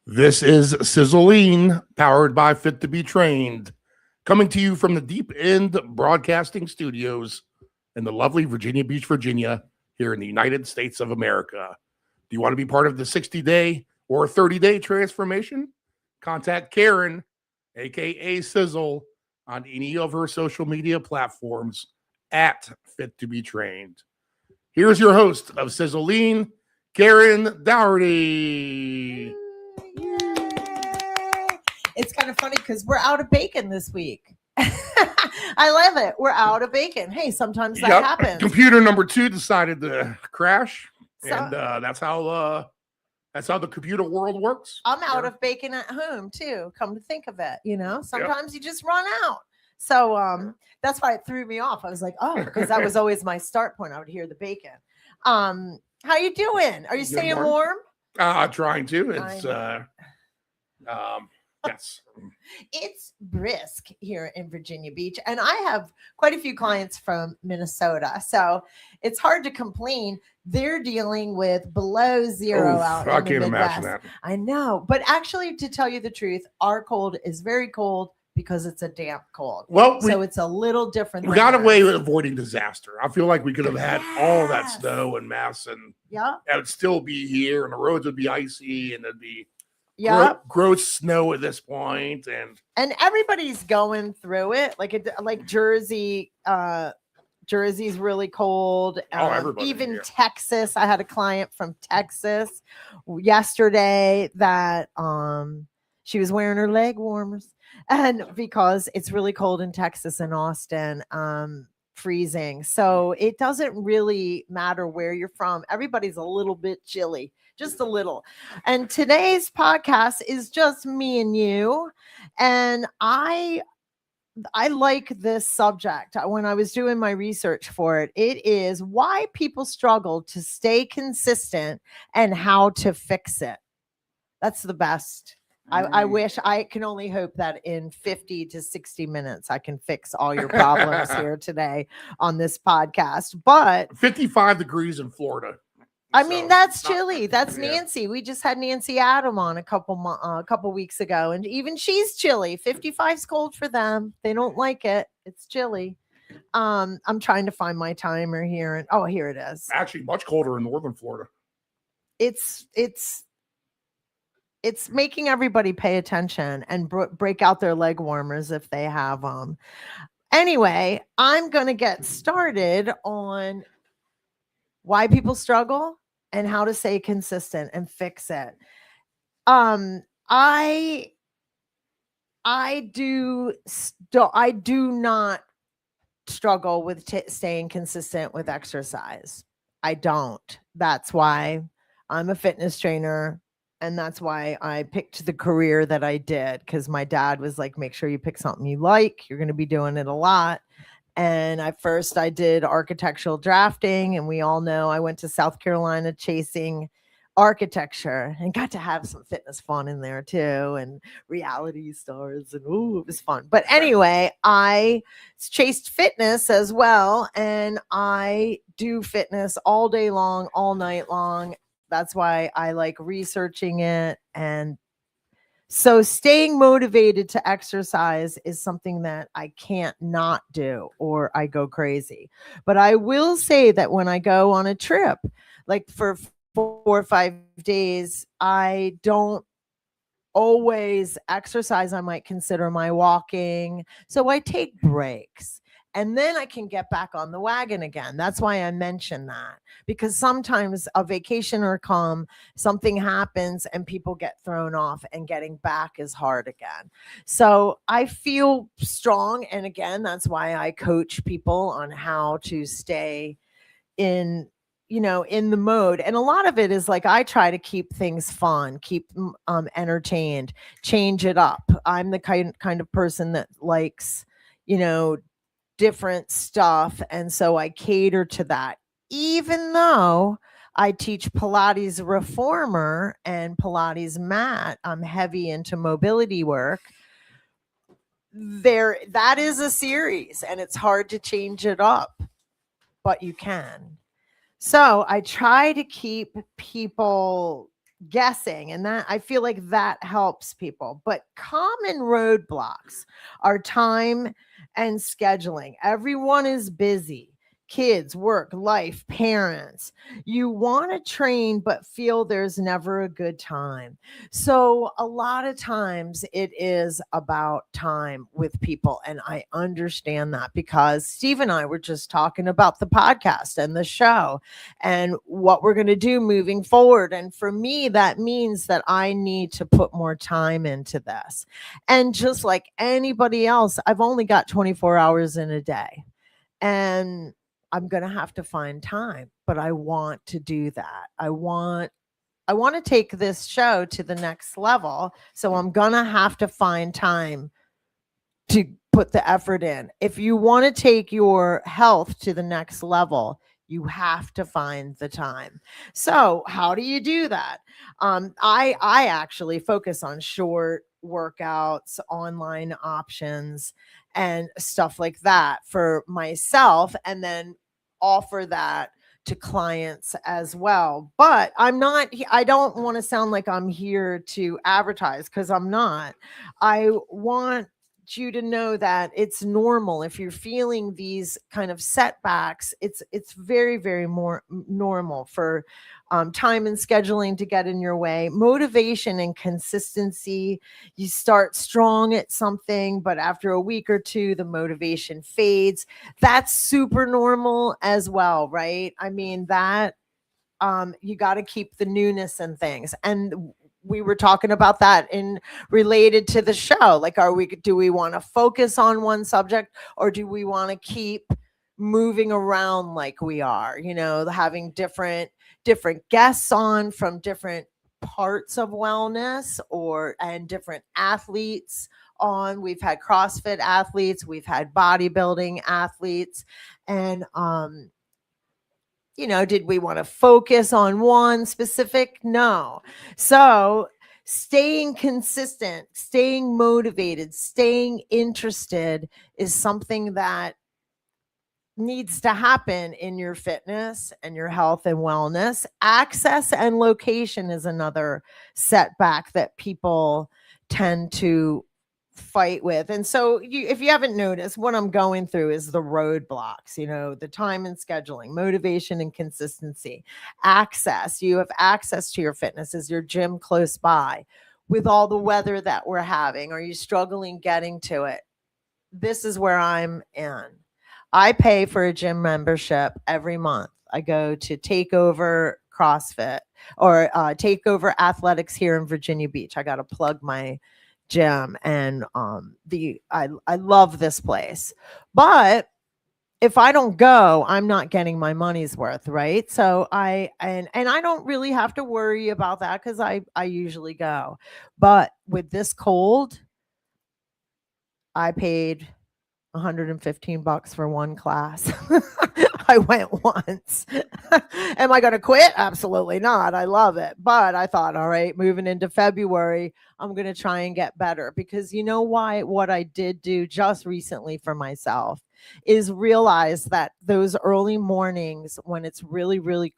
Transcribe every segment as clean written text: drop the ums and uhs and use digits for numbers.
This is Sizzle, powered by Fit to Be Trained, coming to you from the Deep End Broadcasting Studios in the lovely Virginia Beach, Virginia, here in the United States of America. Do you want to be part of the 60-day or 30-day transformation? Contact Karen, aka Sizzle, on any of her social media platforms at Fit to Be Trained. Here's your host of Sizzle, Karen Dougherty. It's kind of funny because we're out of bacon this week. I love it. We're out of bacon. Hey, sometimes that happens. Computer number 2 decided to crash, and that's how the computer world works. I'm out of bacon at home too. Come to think of it, sometimes you just run out. So that's why it threw me off. I was like, oh, because that was always my start point. I would hear the bacon. How you doing? Are you staying warm? Trying to. It's yes. It's brisk here in Virginia Beach, and I have quite a few clients from Minnesota, so it's hard to complain. They're dealing with below zero out in the Midwest. I can't imagine that. I know, but actually, to tell you the truth, our cold is very cold because it's a damp cold. Well, so it's a little different. We got away with avoiding disaster. I feel like we could have had all that snow and mess, and it would still be here, and the roads would be icy, and it'd be gross snow at this point, and everybody's going through it. Like Jersey, Jersey's really cold. Even Texas. I had a client from Texas yesterday that she was wearing her leg warmers, and because it's really cold in Texas and Austin, freezing. So it doesn't really matter where you're from. Everybody's a little bit chilly. Just a little. And today's podcast is just me and you. And I like this subject. When I was doing my research for it, it is why people struggle to stay consistent and how to fix it. That's the best. I wish. I can only hope that in 50 to 60 minutes, I can fix all your problems here today on this podcast. But 55 degrees in Florida. I mean, that's chilly. That's Nancy. We just had Nancy Adam on a couple weeks ago, and even she's chilly. 55's cold for them. They don't like it. It's chilly. I'm trying to find my timer here, and here it is. Actually, much colder in northern Florida. It's making everybody pay attention and break out their leg warmers if they have them. Anyway, I'm going to get started on why people struggle and how to stay consistent and fix it. I do not struggle with staying consistent with exercise. I don't. That's why I'm a fitness trainer. And that's why I picked the career that I did, because my dad was like, make sure you pick something you like. You're going to be doing it a lot. And I did architectural drafting, and we all know I went to South Carolina chasing architecture and got to have some fitness fun in there too, and reality stars, and it was fun. But anyway, I chased fitness as well, and I do fitness all day long, all night long. That's why I like researching it. And so staying motivated to exercise is something that I can't not do, or I go crazy. But I will say that when I go on a trip, like for 4 or 5 days, I don't always exercise. I might consider my walking. So I take breaks. And then I can get back on the wagon again. That's why I mention that, because sometimes a vacation or something happens and people get thrown off, and getting back is hard again. So I feel strong. And again, that's why I coach people on how to stay in the mode. And a lot of it is like, I try to keep things fun, keep entertained, change it up. I'm the kind of person that likes, different stuff. And so I cater to that, even though I teach Pilates reformer and Pilates mat. I'm heavy into mobility work. That is a series, and it's hard to change it up, but you can. So I try to keep people guessing, and that I feel like that helps people. But common roadblocks are time and scheduling. Everyone is busy. Kids, work, life, parents. You want to train, but feel there's never a good time. So, a lot of times it is about time with people. And I understand that because Steve and I were just talking about the podcast and the show and what we're going to do moving forward. And for me, that means that I need to put more time into this. And just like anybody else, I've only got 24 hours in a day. And I'm going to have to find time, but I want to do that. I want to take this show to the next level. So I'm going to have to find time to put the effort in. If you want to take your health to the next level, you have to find the time. So how do you do that? I actually focus on short workouts, online options, and stuff like that for myself, and then offer that to clients as well. But I don't want to sound like I'm here to advertise, because I'm not. I want you to know that it's normal if you're feeling these kind of setbacks. It's very, very more normal for time and scheduling to get in your way. Motivation and consistency. You start strong at something, but after a week or two, the motivation fades. That's super normal as well, right? I mean, that you got to keep the newness and things. And we were talking about that in related to the show. Like, do we want to focus on one subject, or do we want to keep moving around like we are, having different guests on from different parts of wellness and different athletes on. We've had CrossFit athletes, we've had bodybuilding athletes, and did we want to focus on one specific? No. So staying consistent, staying motivated, staying interested is something that needs to happen in your fitness and your health and wellness. Access and location is another setback that people tend to fight with. And so if you haven't noticed, what I'm going through is the roadblocks, the time and scheduling, motivation and consistency, access. You have access to your fitness. Is your gym close by? With all the weather that we're having, are you struggling getting to it? This is where I'm in. I pay for a gym membership every month. I go to Takeover CrossFit or Takeover Athletics here in Virginia Beach. I got to plug my gym, and I love this place. But if I don't go, I'm not getting my money's worth, right? So I don't really have to worry about that because I usually go. But with this cold, I paid $115 for one class. I went once. Am I going to quit? Absolutely not. I love it. But I thought, all right, moving into February, I'm going to try and get better, because what I did do just recently for myself is realize that those early mornings when it's really, really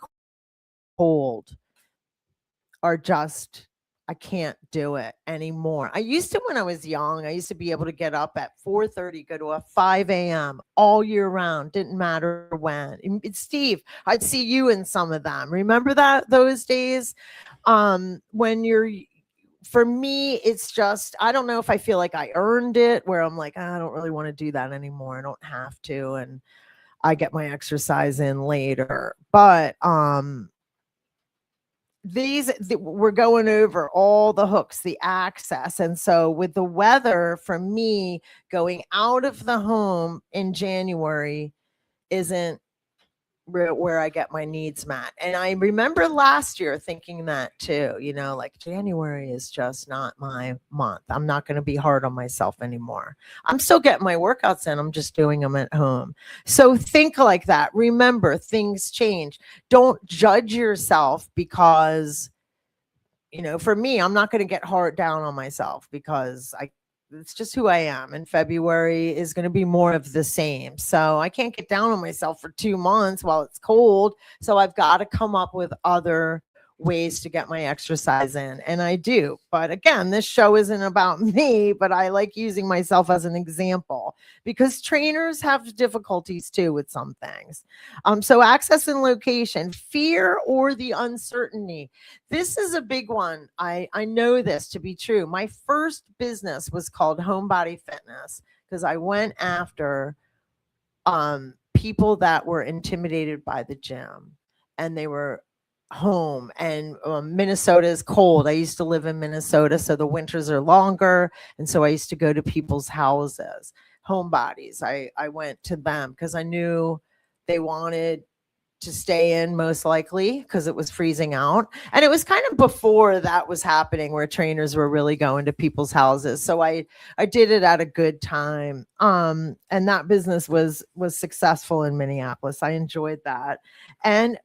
cold are just, I can't do it anymore. I used to, when I was young, I used to be able to get up at 4:30, go to a 5 a.m. all year round. Didn't matter when. Steve, I'd see you in some of them. Remember those days? For me, it's just, I don't know if I feel like I earned it, where I'm like, I don't really want to do that anymore. I don't have to. And I get my exercise in later. But, we're going over all the hooks, the access. And so with the weather, for me, going out of the home in January isn't where I get my needs met. And I remember last year thinking that too, like January is just not my month. I'm not going to be hard on myself anymore. I'm still getting my workouts in. I'm just doing them at home. So think like that. Remember, things change. Don't judge yourself because, for me, I'm not going to get hard down on myself because it's just who I am. And February is going to be more of the same. So I can't get down on myself for 2 months while it's cold. So I've got to come up with other ways to get my exercise in, and I do. But again, this show isn't about me, but I like using myself as an example because trainers have difficulties too with some things. So access and location, fear or the uncertainty. This is a big one. I know this to be true. My first business was called Homebody Fitness because I went after people that were intimidated by the gym, and they were home, and Minnesota is cold. I used to live in Minnesota, so the winters are longer, and so I used to go to people's houses, homebodies. I went to them because I knew they wanted to stay in, most likely because it was freezing out, and it was kind of before that was happening where trainers were really going to people's houses. So I did it at a good time, and that business was successful in Minneapolis. I enjoyed that.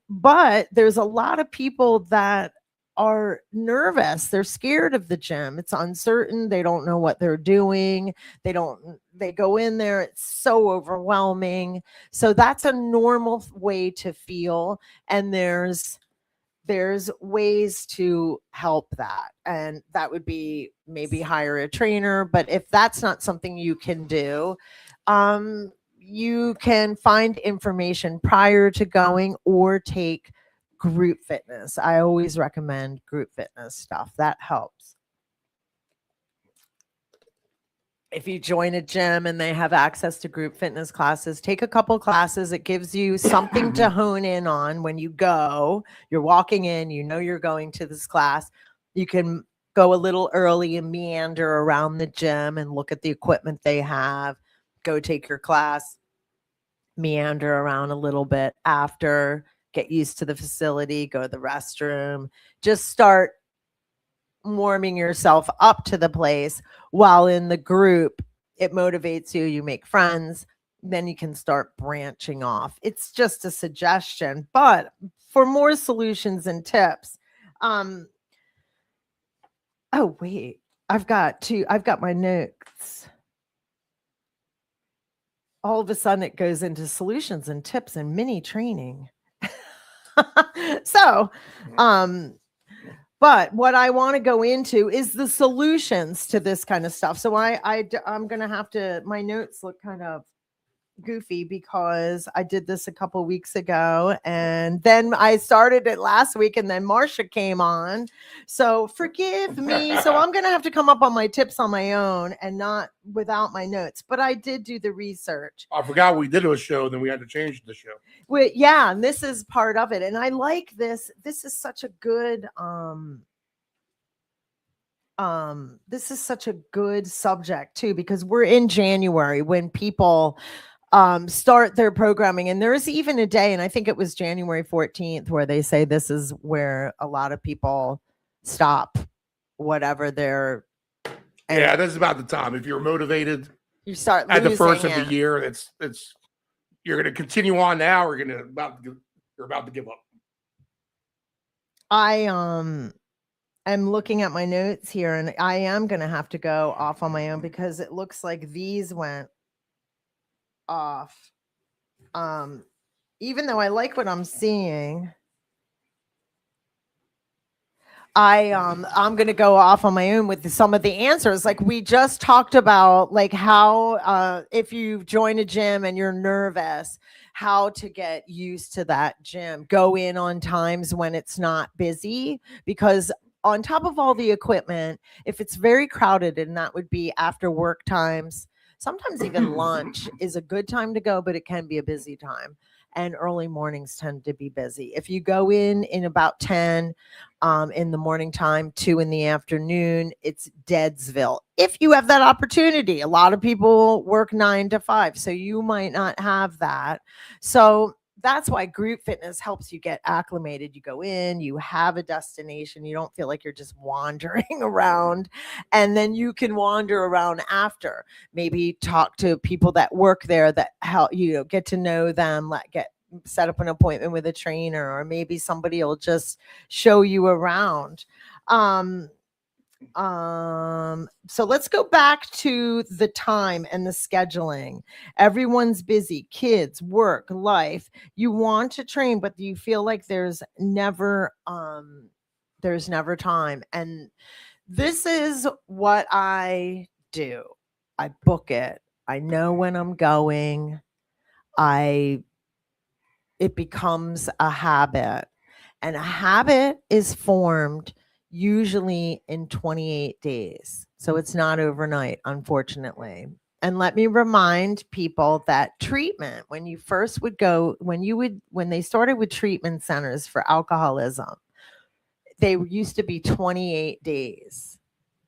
But there's a lot of people that are nervous. They're scared of the gym. It's uncertain. They don't know what they're doing. They go in there. It's so overwhelming. So that's a normal way to feel. And there's ways to help that. And that would be maybe hire a trainer. But if that's not something you can do, you can find information prior to going or take group fitness. I always recommend group fitness stuff. That helps. If you join a gym and they have access to group fitness classes, take a couple classes. It gives you something to hone in on when you go. You're walking in, you know you're going to this class. You can go a little early and meander around the gym and look at the equipment they have. Go take your class, meander around a little bit after, get used to the facility, go to the restroom, just start warming yourself up to the place. While in the group, it motivates you, you make friends, then you can start branching off. It's just a suggestion, but for more solutions and tips, oh wait, I've got my notes. All of a sudden it goes into solutions and tips and mini training. So, but what I want to go into is the solutions to this kind of stuff. So I'm going to have to, my notes look kind of goofy because I did this a couple weeks ago, and then I started it last week, and then Marcia came on. So forgive me. So I'm going to have to come up on my tips on my own and not without my notes, but I did do the research. I forgot we did a show, then we had to change the show. Yeah, and this is part of it. And I like this. This is such a good this is such a good subject too, because we're in January when people start their programming, and there's even a day, and I think it was January 14th, where they say this is where a lot of people stop whatever they're. Yeah, this is about the time. If you're motivated, you start at the first of the year. It's you're going to continue on now, or you're about to give up. I'm looking at my notes here, and I am going to have to go off on my own because it looks like these went off. Even though I like what I'm seeing, I'm going to go off on my own with some of the answers. Like we just talked about, like how if you join a gym and you're nervous, how to get used to that gym. Go in on times when it's not busy, because on top of all the equipment, if it's very crowded, and that would be after work times, sometimes even lunch is a good time to go, but it can be a busy time. And early mornings tend to be busy. If you go in about 10 in the morning time, 2 in the afternoon, it's Deadsville. If you have that opportunity, a lot of people work 9 to 5, so you might not have that. So that's why group fitness helps you get acclimated. You go in, you have a destination. You don't feel like you're just wandering around, and then you can wander around after. Maybe talk to people that work there that help you get to know them, set up an appointment with a trainer, or maybe somebody will just show you around. So let's go back to the time and the scheduling. Everyone's busy, kids, work, life. You want to train, but you feel like there's never There's never time. And this is what I do. I book it. I know when I'm going. It becomes a habit. And a habit is formed usually in 28 days. So it's not overnight, unfortunately. And let me remind people that treatment, when you first would go, when they started with treatment centers for alcoholism, they used to be 28 days.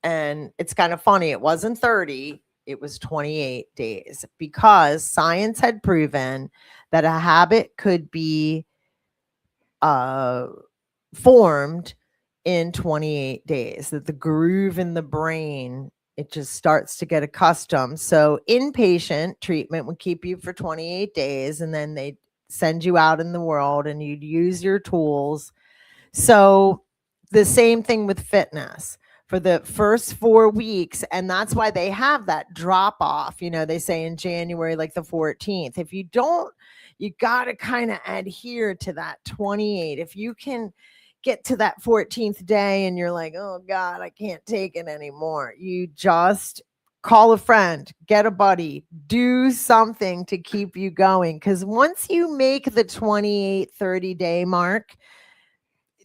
And it's kind of funny. It wasn't 30, it was 28 days because science had proven that a habit could be formed in 28 days, that the groove in the brain, it just starts to get accustomed. So inpatient treatment would keep you for 28 days and then they send you out in the world and you'd use your tools. So the same thing with fitness for the first 4 weeks. And that's why they have that drop off. You know, they say in January, like the 14th, if you don't, you got to kind of adhere to that 28. If you can get to that 14th day and you're like, oh God, I can't take it anymore, you just call a friend, get a buddy, do something to keep you going. Because once you make the 28, 30-day mark,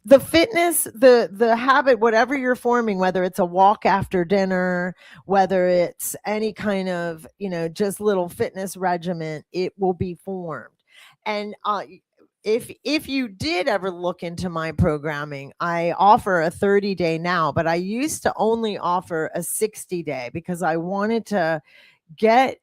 the fitness, the habit, whatever you're forming, whether it's a walk after dinner, whether it's any kind of, just little fitness regimen, it will be formed. And if you did ever look into my programming, I offer a 30-day now, but I used to only offer a 60-day because I wanted to get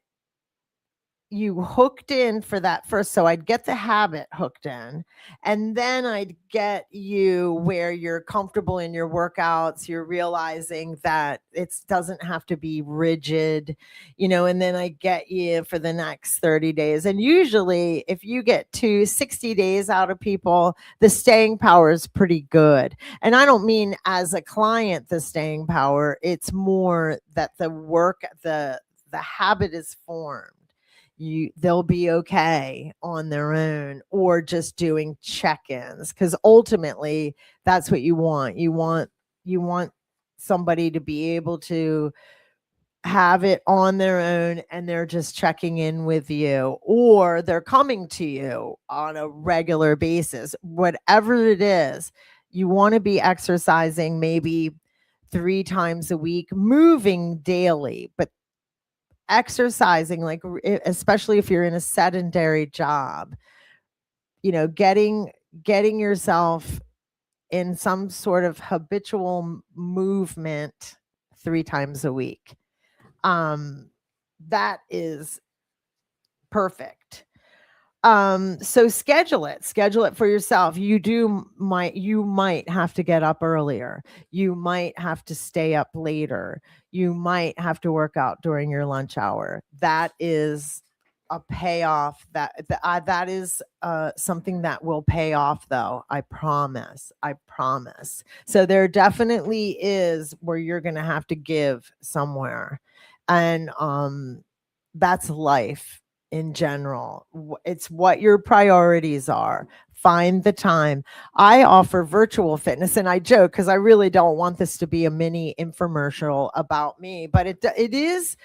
you hooked in for that first. So I'd get the habit hooked in, and then I'd get you where you're comfortable in your workouts. You're realizing that it doesn't have to be rigid, and then I get you for the next 30 days. And usually if you get 60 days out of people, the staying power is pretty good. And I don't mean as a client, the staying power, it's more that the habit is formed. They'll be okay on their own, or just doing check-ins, because ultimately that's what you want. You want somebody to be able to have it on their own and they're just checking in with you, or they're coming to you on a regular basis. Whatever it is, you want to be exercising maybe 3 times a week, moving daily, but exercising, like especially if you're in a sedentary job, getting yourself in some sort of habitual movement 3 times a week. That is perfect. So schedule it for yourself. You might have to get up earlier. You might have to stay up later. You might have to work out during your lunch hour. That is a payoff. That is something that will pay off, though. I promise. So there definitely is where you're going to have to give somewhere. And that's life in general. It's what your priorities are. Find the time. I offer virtual fitness, and I joke because I really don't want this to be a mini infomercial about me, but it is.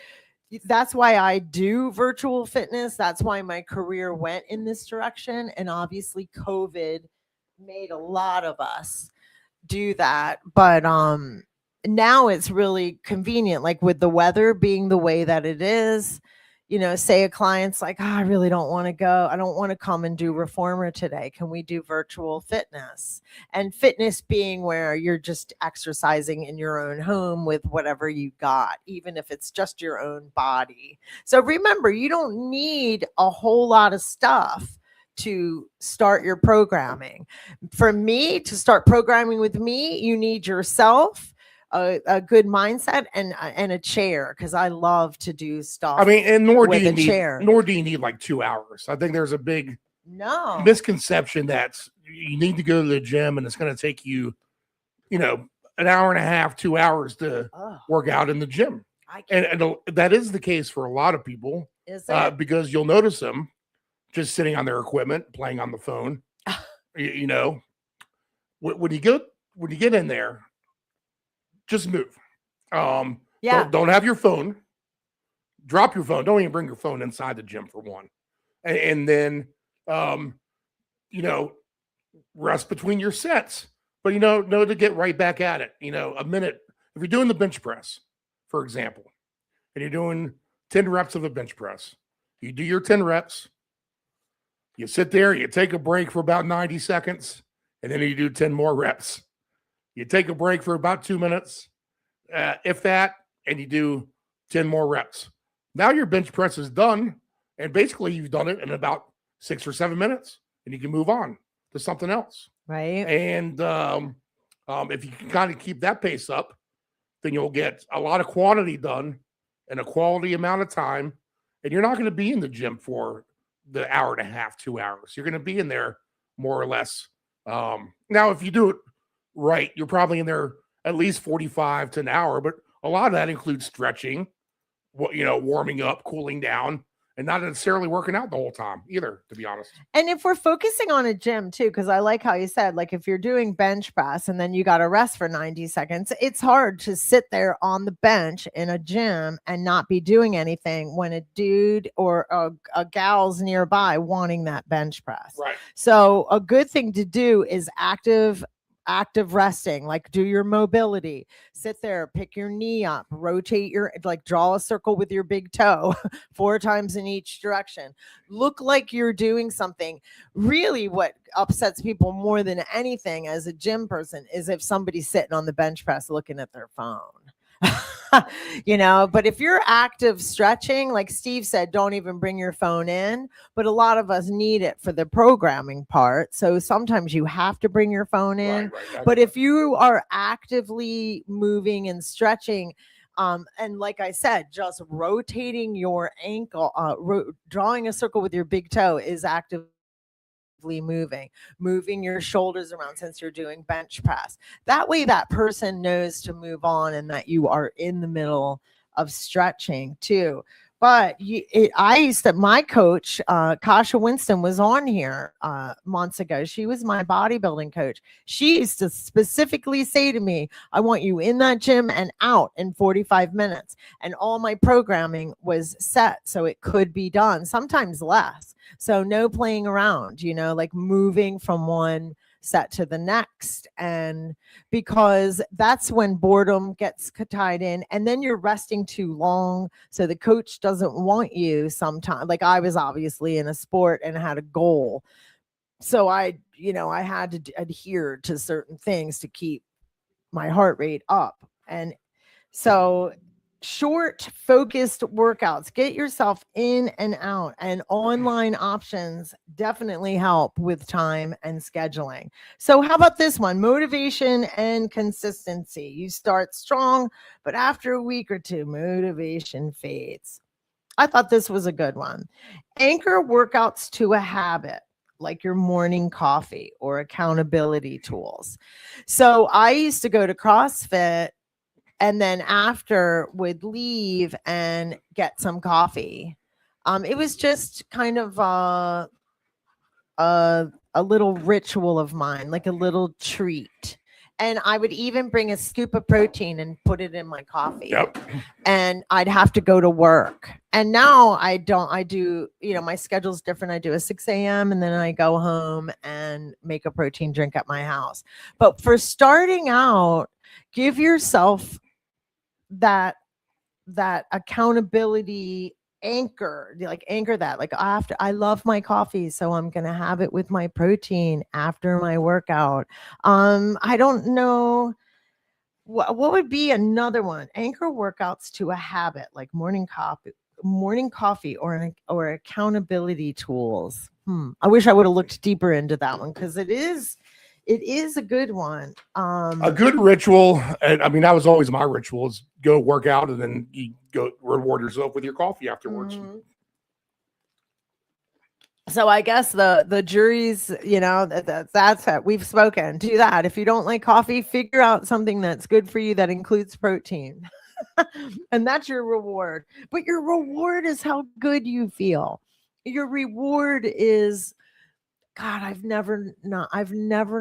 That's why I do virtual fitness. That's why my career went in this direction. And obviously COVID made a lot of us do that. But now it's really convenient, like with the weather being the way that it is. Say a client's like, I really don't want to go. I don't want to come and do reformer today. Can we do virtual fitness? And fitness being where you're just exercising in your own home with whatever you got, even if it's just your own body. So remember, you don't need a whole lot of stuff to start your programming. For me, to start programming with me, you need yourself, a good mindset, and a chair, because I love to do stuff. I mean, and nor do you need like 2 hours. I think there's a big misconception that you need to go to the gym and it's going to take you, an hour and a half, 2 hours to work out in the gym. And that is the case for a lot of people. Is it? Because you'll notice them just sitting on their equipment, playing on the phone. When you go when you get in there, just move. Yeah. Don't have your phone. Drop your phone. Don't even bring your phone inside the gym for one. And then, rest between your sets. But, know to get right back at it. A minute. If you're doing the bench press, for example, and you're doing 10 reps of a bench press, you do your 10 reps. You sit there, you take a break for about 90 seconds, and then you do 10 more reps. You take a break for about 2 minutes, if that, and you do 10 more reps. Now your bench press is done, and basically you've done it in about 6 or 7 minutes, and you can move on to something else. Right. And if you can kind of keep that pace up, then you'll get a lot of quantity done in a quality amount of time, and you're not going to be in the gym for the hour and a half, 2 hours. You're going to be in there more or less. Now, if you do it right, you're probably in there at least 45 to an hour, but a lot of that includes stretching, warming up, cooling down, and not necessarily working out the whole time either, to be honest. And if we're focusing on a gym too, because I like how you said, like if you're doing bench press and then you got to rest for 90 seconds, it's hard to sit there on the bench in a gym and not be doing anything when a dude or a gal's nearby wanting that bench press. Right. So a good thing to do is active resting, like do your mobility, sit there, pick your knee up, rotate draw a circle with your big toe 4 times in each direction. Look like you're doing something. Really, what upsets people more than anything as a gym person is if somebody's sitting on the bench press looking at their phone. But if you're active stretching, like Steve said, don't even bring your phone in, but a lot of us need it for the programming part. So sometimes you have to bring your phone in, right. But if you are actively moving and stretching, and like I said, just rotating your ankle, drawing a circle with your big toe is active moving your shoulders around since you're doing bench press. That way that person knows to move on and that you are in the middle of stretching too. But my coach, Kasha Winston, was on here months ago. She was my bodybuilding coach. She used to specifically say to me, I want you in that gym and out in 45 minutes. And all my programming was set so it could be done, sometimes less. So no playing around, like moving from one set to the next. And because that's when boredom gets tied in, and then you're resting too long. So the coach doesn't want you sometimes. Like I was obviously in a sport and had a goal. So I had to adhere to certain things to keep my heart rate up. And so short, focused workouts, get yourself in and out, and online options definitely help with time and scheduling. So how about this one? Motivation and consistency. You start strong, but after a week or two, motivation fades. I thought this was a good one. Anchor workouts to a habit, like your morning coffee or accountability tools. So I used to go to CrossFit and then after would leave and get some coffee. It was just kind of a little ritual of mine, like a little treat. And I would even bring a scoop of protein and put it in my coffee. Yep. And I'd have to go to work. And now I do, my schedule's different. I do a 6 a.m. and then I go home and make a protein drink at my house. But for starting out, give yourself that accountability anchor that, like, I love my coffee, so I'm gonna have it with my protein after my workout. I don't know what would be another one. Anchor workouts to a habit, like morning coffee or accountability tools. I wish I would have looked deeper into that one, because it is a good one. A good ritual, and I mean, that was always my ritual, is go work out and then you go reward yourself with your coffee afterwards. Mm-hmm. So I guess the jury's, that's it. We've spoken. Do that. If you don't like coffee, figure out something that's good for you that includes protein. And that's your reward. But your reward is how good you feel. Your reward is God, I've never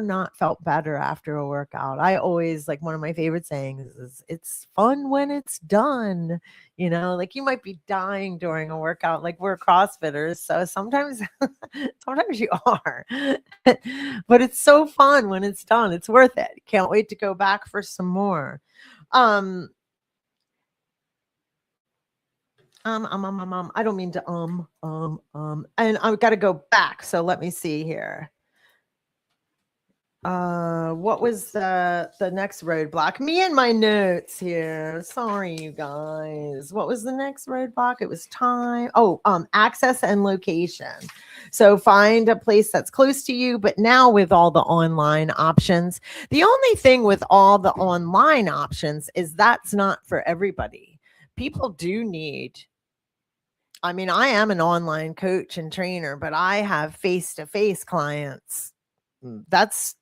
not felt better after a workout. I always, like, one of my favorite sayings is it's fun when it's done. Like, you might be dying during a workout, like, we're CrossFitters, so sometimes sometimes you are. But it's so fun when it's done. It's worth it. Can't wait to go back for some more. I don't mean to and I've got to go back. So let me see here. What was the next roadblock? Me and my notes here. Sorry, you guys. What was the next roadblock? It was time. Oh, access and location. So find a place that's close to you, but now with all the online options, the only thing with all the online options is that's not for everybody. People do need, I mean, I am an online coach and trainer, but I have face-to-face clients. That's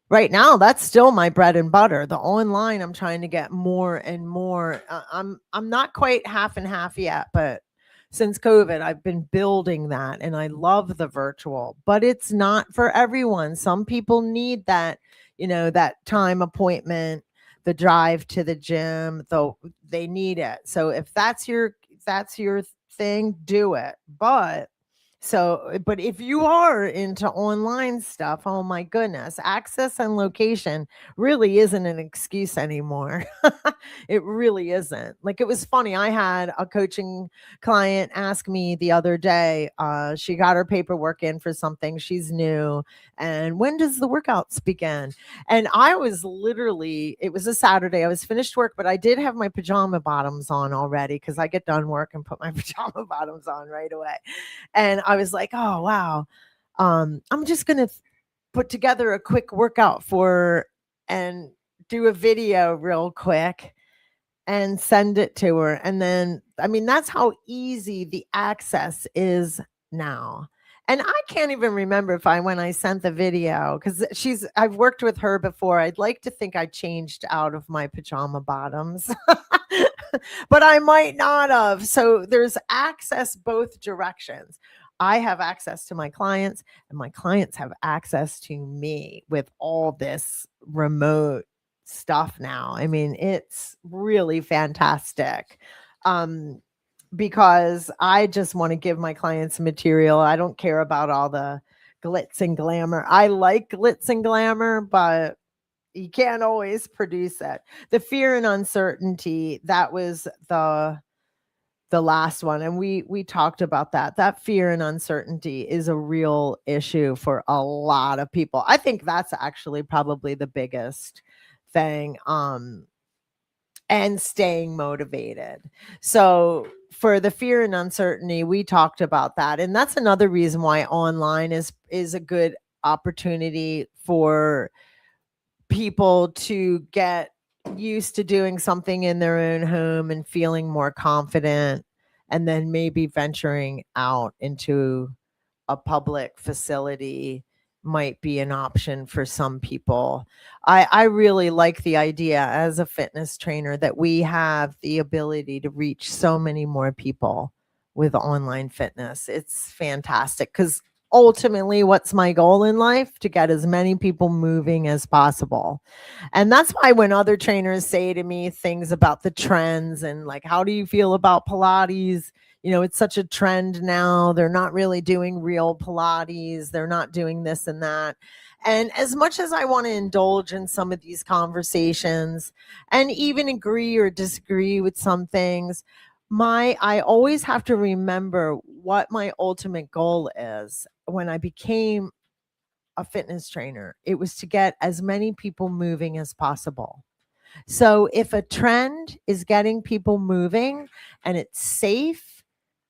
right now, that's still my bread and butter. The online, I'm trying to get more and more. I'm not quite half and half yet, but since COVID, I've been building that, and I love the virtual, but it's not for everyone. Some people need that, that time appointment, the drive to the gym, though they need it. So if that's your thing, do it. But if you are into online stuff, oh my goodness, access and location really isn't an excuse anymore. It really isn't. Like, it was funny. I had a coaching client ask me the other day, she got her paperwork in for something. She's new. And when does the workouts begin? And I was it was a Saturday. I was finished work, but I did have my pajama bottoms on already because I get done work and put my pajama bottoms on right away. And I was like, oh, wow. I'm just going to put together a quick workout and do a video real quick and send it to her. And then, I mean, that's how easy the access is now. And I can't even remember when I sent the video, because I've worked with her before. I'd like to think I changed out of my pajama bottoms, but I might not have. So there's access both directions. I have access to my clients, and my clients have access to me with all this remote stuff now. I mean, it's really fantastic. Because I just want to give my clients material. I don't care about all the glitz and glamour. I like glitz and glamour, but you can't always produce it. The fear and uncertainty, that was the last one. And we talked about that. That fear and uncertainty is a real issue for a lot of people. I think that's actually probably the biggest thing. And staying motivated. So for the fear and uncertainty, we talked about that. And that's another reason why online is a good opportunity for people to get used to doing something in their own home and feeling more confident, and then maybe venturing out into a public facility might be an option for some people. I really like the idea as a fitness trainer that we have the ability to reach so many more people with online fitness. It's fantastic, because ultimately, what's my goal in life? To get as many people moving as possible. And that's why when other trainers say to me things about the trends and, like, how do you feel about Pilates? It's such a trend now. They're not really doing real Pilates. They're not doing this and that. And as much as I want to indulge in some of these conversations and even agree or disagree with some things, I always have to remember what my ultimate goal is. When I became a fitness trainer, it was to get as many people moving as possible. So if a trend is getting people moving and it's safe,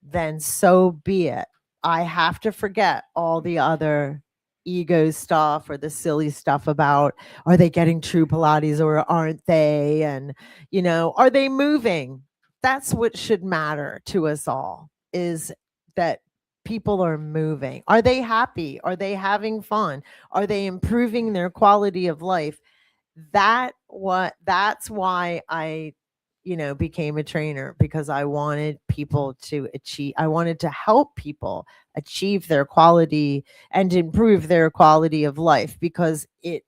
then so be it. I have to forget all the other ego stuff or the silly stuff about, are they getting true Pilates or aren't they? And, are they moving? That's what should matter to us all, is that people are moving. Are they happy? Are they having fun? Are they improving their quality of life? That's why I became a trainer because I wanted people to achieve, I wanted to help people achieve their quality and improve their quality of life, because it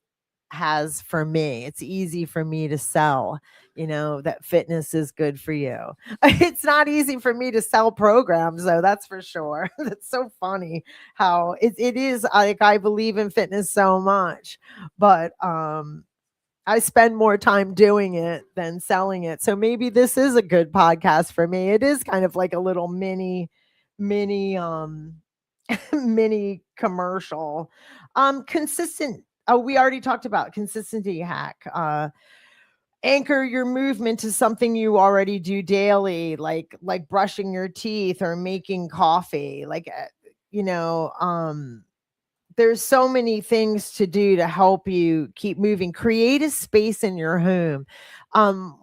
has for me, it's easy for me to sell, that fitness is good for you. It's not easy for me to sell programs, though, that's for sure. That's so funny how it is. Like, I believe in fitness so much, but I spend more time doing it than selling it. So maybe this is a good podcast for me. It is kind of like a little mini mini commercial. Consistent. Oh, we already talked about consistency hack. Anchor your movement to something you already do daily, like brushing your teeth or making coffee. You know, there's so many things to do to help you keep moving. Create a space in your home.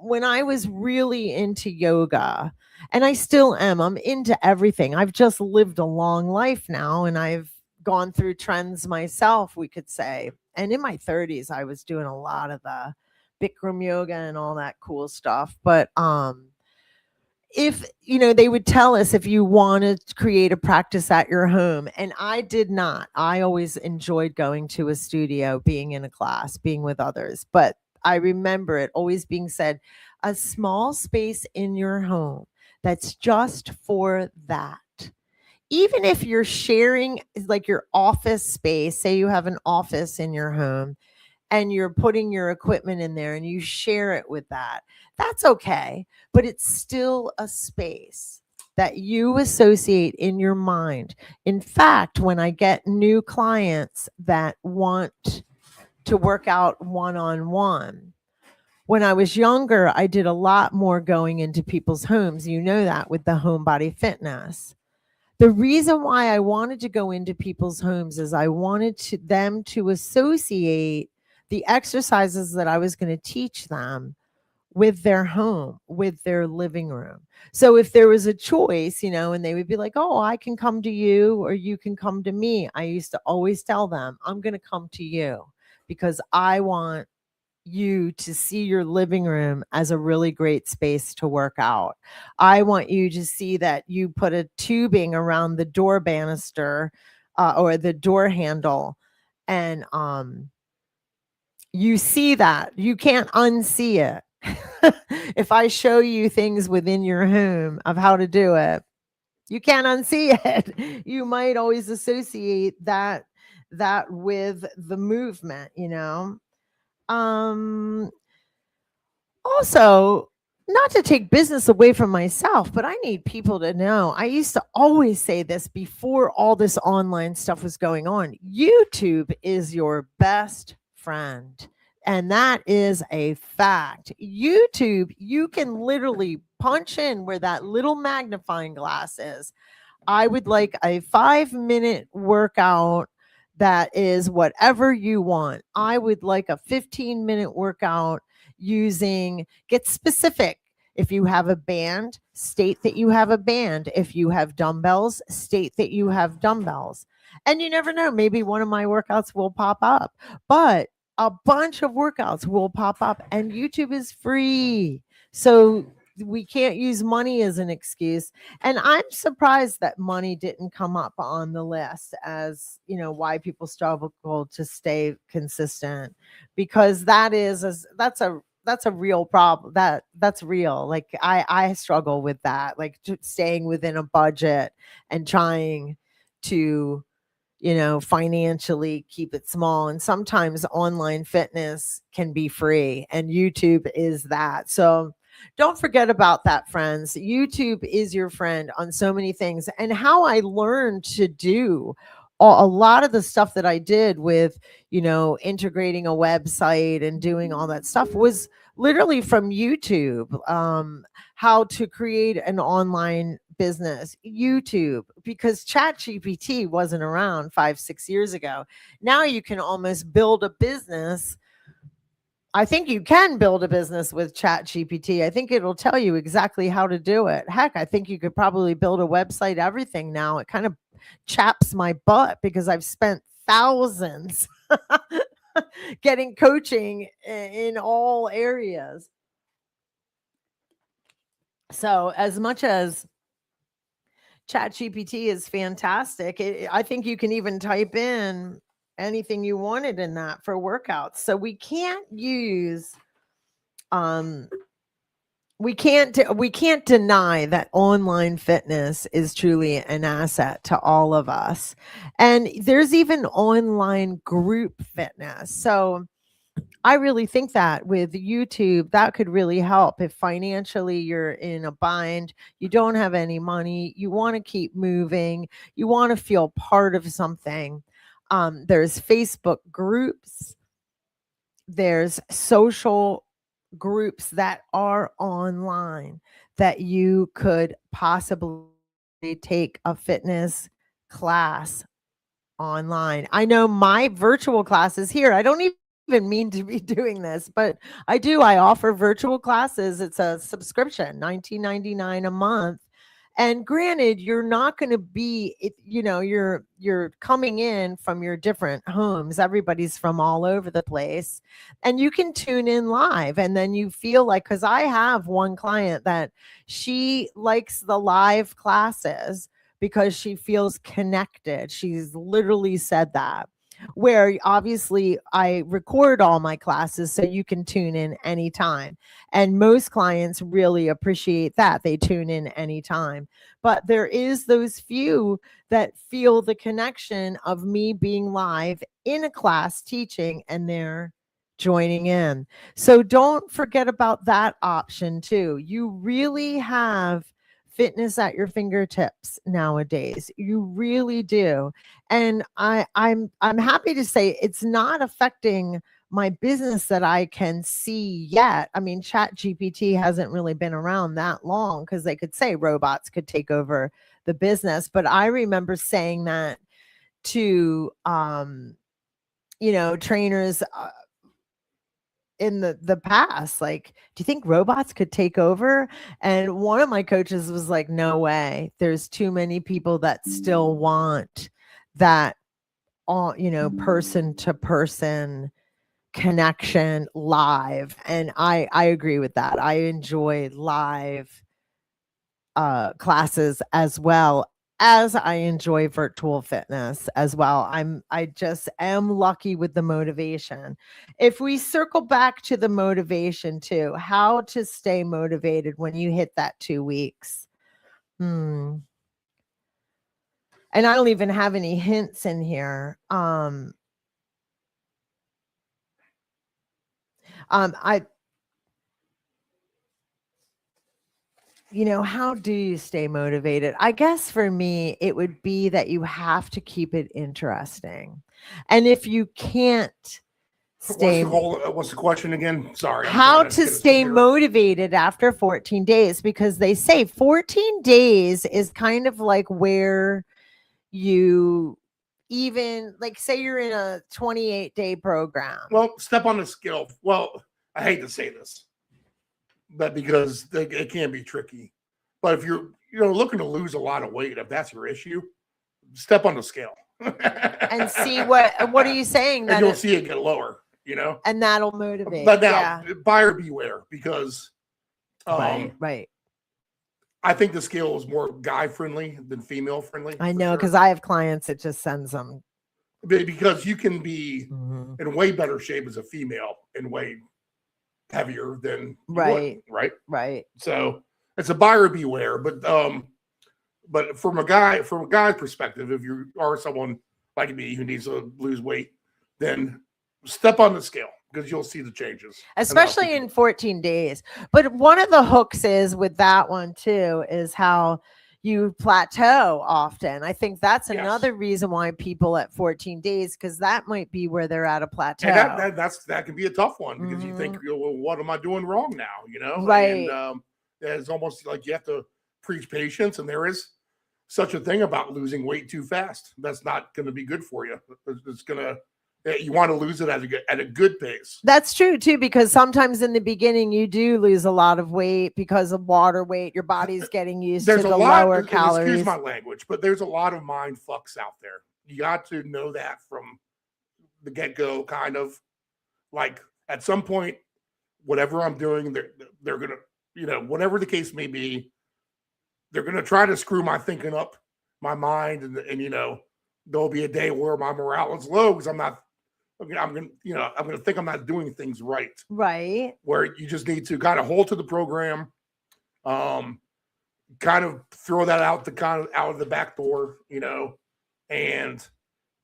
When I was really into yoga, and I still am, I'm into everything. I've just lived a long life now, and I've gone through trends myself, we could say. And in my 30s, I was doing a lot of the Bikram yoga and all that cool stuff. But if they would tell us, if you want to create a practice at your home, and I did not. I always enjoyed going to a studio, being in a class, being with others, but I remember it always being said, a small space in your home that's just for that. Even if you're sharing, like, your office space, say you have an office in your home and you're putting your equipment in there and you share it with that, that's okay. But it's still a space that you associate in your mind. In fact, when I get new clients that want to work out one-on-one, when I was younger, I did a lot more going into people's homes. You know that with the home body fitness. The reason why I wanted to go into people's homes is I wanted them to associate the exercises that I was going to teach them with their home, with their living room. So if there was a choice, and they would be like, oh, I can come to you or you can come to me, I used to always tell them, I'm going to come to you because I want you to see your living room as a really great space to work out. I want you to see that you put a tubing around the door banister or the door handle, and you see that. You can't unsee it. If I show you things within your home of how to do it, you can't unsee it. You might always associate that with the movement, Also, not to take business away from myself, but I need people to know. I used to always say this before all this online stuff was going on. YouTube is your best friend. And that is a fact. YouTube, you can literally punch in where that little magnifying glass is. I would like a 5-minute workout that is whatever you want. I would like a 15-minute workout get specific. If you have a band, state that you have a band. If you have dumbbells, state that you have dumbbells. And you never know, maybe one of my workouts will pop up, but a bunch of workouts will pop up, and YouTube is free. So we can't use money as an excuse. And I'm surprised that money didn't come up on the list as, why people struggle to stay consistent, because that's a real problem. That's real. Like, I struggle with that, like staying within a budget and trying to, financially keep it small. And sometimes online fitness can be free, and YouTube is that. So don't forget about that, friends. YouTube is your friend on so many things. And how I learned to do a lot of the stuff that I did with, integrating a website and doing all that stuff was literally from YouTube. How to create an online business, YouTube, because ChatGPT wasn't around 5-6 years ago. Now you can almost build a business. I think you can build a business with ChatGPT. I think it'll tell you exactly how to do it. Heck, I think you could probably build a website, everything now. It kind of chaps my butt because I've spent thousands getting coaching in all areas. So as much as ChatGPT is fantastic, I think you can even type in anything you wanted in that for workouts. So we can't use we can't deny that online fitness is truly an asset to all of us. And there's even online group fitness. So I really think that with YouTube, that could really help if financially you're in a bind, you don't have any money, you want to keep moving, you want to feel part of something. There's Facebook groups, there's social groups that are online that you could possibly take a fitness class online. I know my virtual classes here, I don't even mean to be doing this, but I do. I offer virtual classes. It's a subscription, $19.99 a month. And granted, you're not going to be, you're coming in from your different homes. Everybody's from all over the place, and you can tune in live. And then you feel like, because I have one client that she likes the live classes because she feels connected. She's literally said that. Where obviously I record all my classes so you can tune in anytime. And most clients really appreciate that. They tune in anytime. But there is those few that feel the connection of me being live in a class teaching and they're joining in. So don't forget about that option too. You really have fitness at your fingertips nowadays. You really do. And I'm happy to say it's not affecting my business that I can see yet. I mean, Chat GPT hasn't really been around that long because they could say robots could take over the business. But I remember saying that to trainers in the past, like, do you think robots could take over? And one of my coaches was like, no way, there's too many people that still want that person to person connection live. And I agree with that. I enjoy live classes as well as I enjoy virtual fitness as well. I just am lucky with the motivation. If we circle back to the motivation too, how to stay motivated when you hit that 2 weeks. And I don't even have any hints in here. How do you stay motivated? I guess for me, it would be that you have to keep it interesting. And if you can't stay, What's the question again? Sorry. How to stay motivated after 14 days, because they say 14 days is kind of like where you even, like, say you're in a 28-day program. Well, step on the scale. Well, I hate to say this, but because it can be tricky. But if you're looking to lose a lot of weight, if that's your issue, step on the scale and see what are you saying? And you'll see it get lower, and that'll motivate. But now, buyer beware, because right. I think the scale is more guy friendly than female friendly. I know, because I have clients that just sends them. Because you can be in way better shape as a female and way heavier than right. So it's a buyer beware. But from a guy's perspective, if you are someone like me who needs to lose weight, then step on the scale, because you'll see the changes, especially in 14 days. But one of the hooks is with that one too is how you plateau often. I think that's another reason why people at 14 days, because that might be where they're at a plateau. And that can be a tough one, because you think, well, what am I doing wrong now? Right. And it's almost like you have to preach patience, and there is such a thing about losing weight too fast. That's not going to be good for you. It's going to, you want to lose it at a good pace. That's true too, because sometimes in the beginning you do lose a lot of weight because of water weight. Your body's getting used to the lower calories. Excuse my language, but there's a lot of mind fucks out there. You got to know that from the get-go, kind of. Like, at some point, whatever I'm doing, they're gonna, whatever the case may be, they're going to try to screw my thinking up, my mind, and there'll be a day where my morale is low because I'm going to think I'm not doing things right. Right. Where you just need to kind of hold to the program, kind of throw that out of the back door, and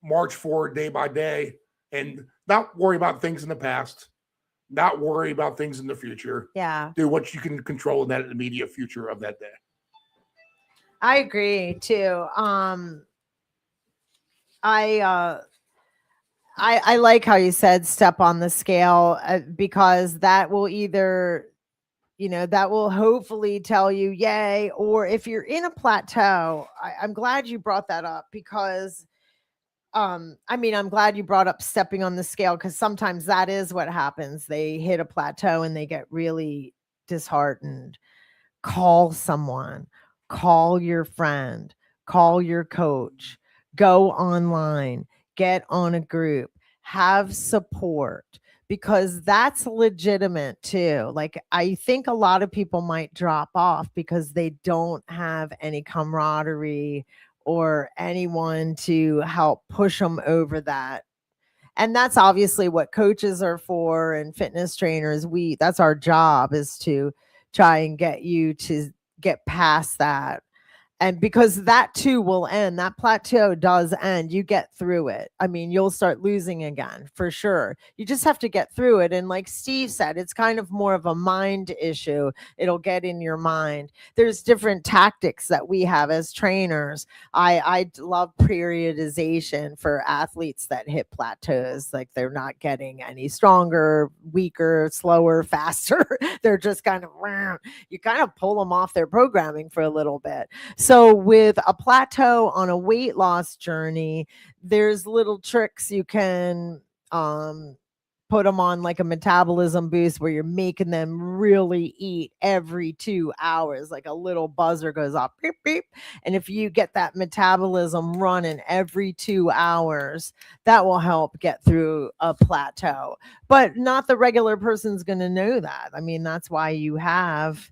march forward day by day and not worry about things in the past, not worry about things in the future. Yeah. Do what you can control in that immediate future of that day. I agree too. I like how you said step on the scale because that will either, that will hopefully tell you yay, or if you're in a plateau, I'm glad you brought that up because I'm glad you brought up stepping on the scale because sometimes that is what happens. They hit a plateau and they get really disheartened. Call someone, call your friend, call your coach, go online, get on a group, have support because that's legitimate too. Like I think a lot of people might drop off because they don't have any camaraderie or anyone to help push them over that. And that's obviously what coaches are for and fitness trainers. That's our job, is to try and get you to get past that. And because that too will end, that plateau does end. You get through it. You'll start losing again for sure. You just have to get through it. And like Steve said, it's kind of more of a mind issue. It'll get in your mind. There's different tactics that we have as trainers. I love periodization for athletes that hit plateaus. Like they're not getting any stronger, weaker, slower, faster. They're just kind of, you kind of pull them off their programming for a little bit. So with a plateau on a weight loss journey, there's little tricks you can put them on, like a metabolism boost where you're making them really eat every 2 hours, like a little buzzer goes off, beep, beep. And if you get that metabolism running every 2 hours, that will help get through a plateau. But not the regular person's going to know that. That's why you have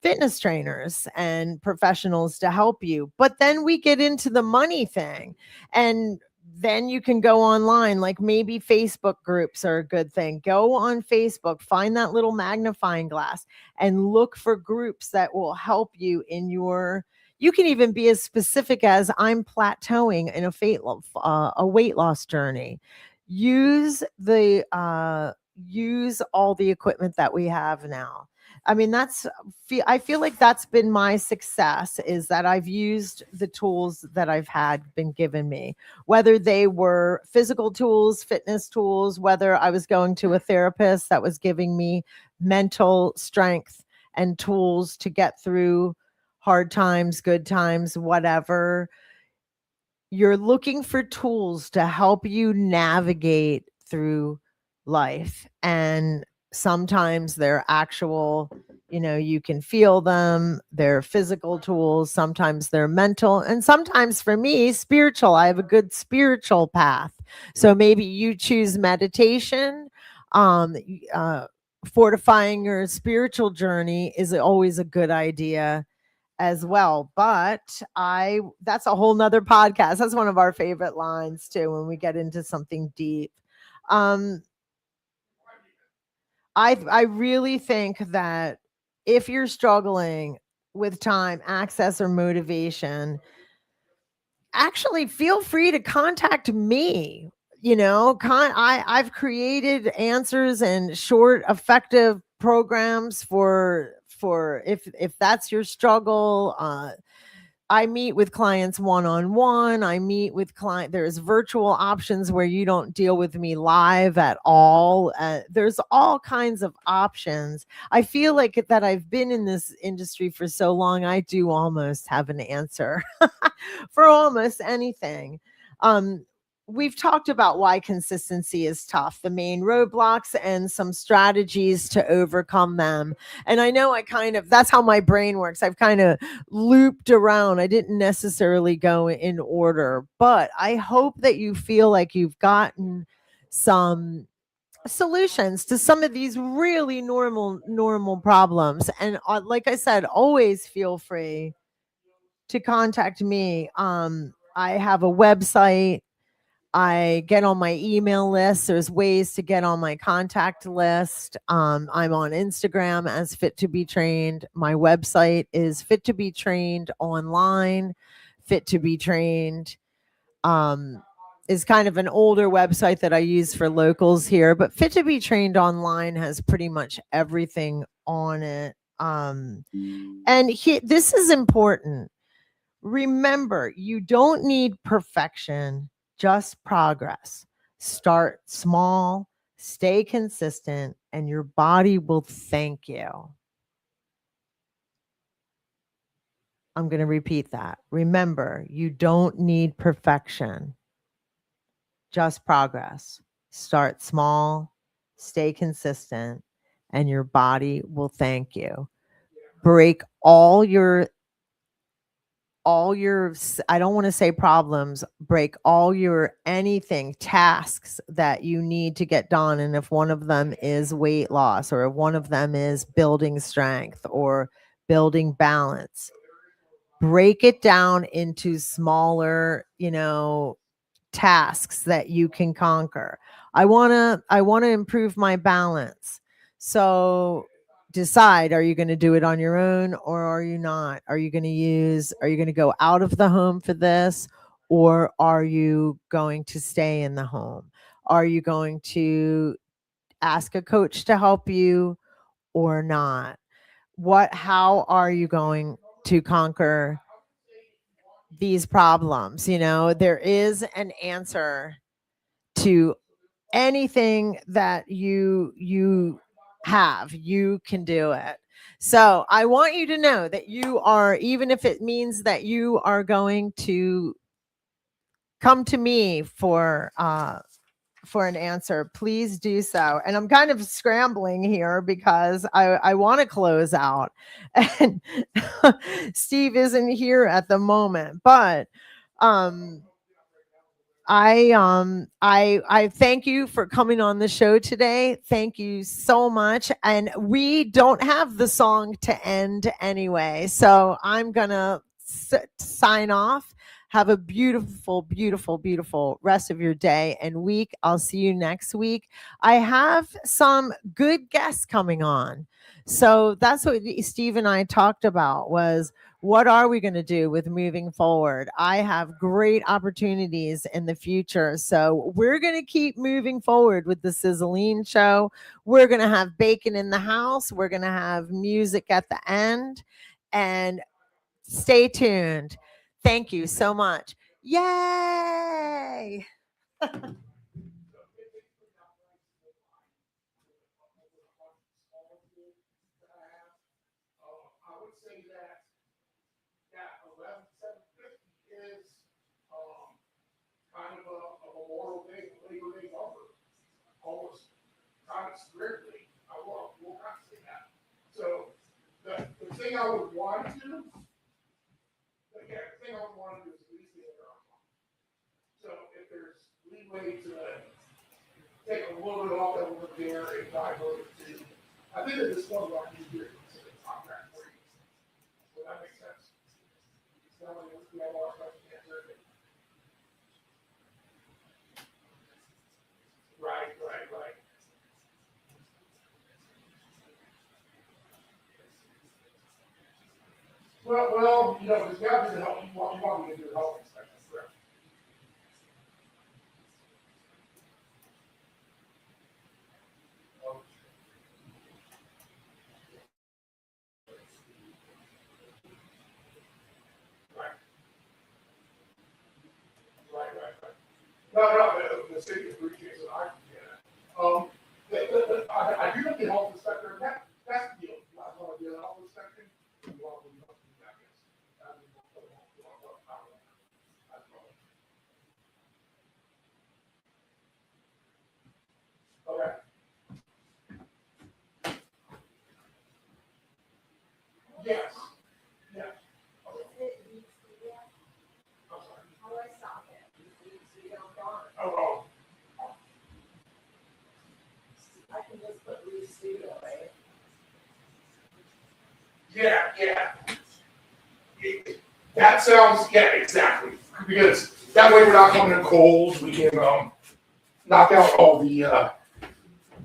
fitness trainers and professionals to help you. But then we get into the money thing, and then you can go online. Like maybe Facebook groups are a good thing. Go on Facebook, find that little magnifying glass and look for groups that will help you in you can even be as specific as I'm plateauing in a weight loss journey. Use all the equipment that we have now. I feel like that's been my success, is that I've used the tools that I've been given me, whether they were physical tools, fitness tools, whether I was going to a therapist that was giving me mental strength and tools to get through hard times, good times, whatever. You're looking for tools to help you navigate through life. And sometimes they're actual, you can feel them. They're physical tools. Sometimes they're mental. And sometimes for me, spiritual. I have a good spiritual path. So maybe you choose meditation. Fortifying your spiritual journey is always a good idea as well. But that's a whole nother podcast. That's one of our favorite lines too, when we get into something deep. I really think that if you're struggling with time, access, or motivation, actually feel free to contact me. I've created answers and short, effective programs for if that's your struggle. I meet with clients one-on-one. I meet with there's virtual options where you don't deal with me live at all. There's all kinds of options. I feel like that I've been in this industry for so long, I do almost have an answer for almost anything. We've talked about why consistency is tough, the main roadblocks, and some strategies to overcome them. And I know that's how my brain works. I've kind of looped around. I didn't necessarily go in order, but I hope that you feel like you've gotten some solutions to some of these really normal problems. And like I said, always feel free to contact me. I have a website. I get on my email list. There's ways to get on my contact list. I'm on Instagram as Fit to Be Trained. My website is Fit to Be Trained online. Fit to Be Trained is kind of an older website that I use for locals here, but Fit to Be Trained online has pretty much everything on it. And this is important. Remember, you don't need perfection, just progress. Start small, stay consistent, and your body will thank you. I'm going to repeat that. Remember, you don't need perfection, just progress. Start small, stay consistent, and your body will thank you. Break all your I don't want to say problems, break all your anything tasks that you need to get done. And if one of them is weight loss, or if one of them is building strength or building balance, break it down into smaller, tasks that you can conquer. I want to improve my balance. So decide, are you going to do it on your own or are you not? Are you going to go out of the home for this, or are you going to stay in the home? Are you going to ask a coach to help you or not? How are you going to conquer these problems? There is an answer to anything that you have. You can do it. So I want you to know that you are, even if it means that you are going to come to me for an answer, please do so. And I'm kind of scrambling here because I want to close out, and Steve isn't here at the moment, but I thank you for coming on the show today. Thank you so much. And we don't have the song to end anyway, so I'm gonna sign off. Have a beautiful, beautiful, beautiful rest of your day and week. I'll see you next week. I have some good guests coming on. So that's what Steve and I talked about, was what are we going to do with moving forward? I have great opportunities in the future. So we're going to keep moving forward with the Sizzle show. We're going to have bacon in the house. We're going to have music at the end. And stay tuned. Thank you so much. Yay! I would say that 11,750 is kind of a Memorial Day, Labor Day number, almost kind of strictly. I will not say that. So the thing I would want to do, the thing I would want to do is at least get it. So if there's leeway to take a little bit off over there and divert to, I think that this one's like easier to consider contract for you. So that makes sense. So we have a lot of questions answered. Right. Well, there's got to be the help. You want me to do the health inspection, correct? Right. No, the city appreciates it. I get it. I do think the health inspector, that's the deal. You guys want to do the health inspection? You want to do that, yes. Okay. Yes. Yes. I'm sorry. How do I stop it? Oh. Yeah. That sounds, yeah, exactly. Because that way we're not coming in cold. We can knock out all the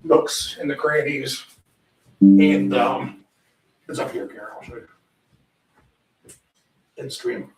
nooks and the crannies. And it's up here, Karen. I'll show you. In stream.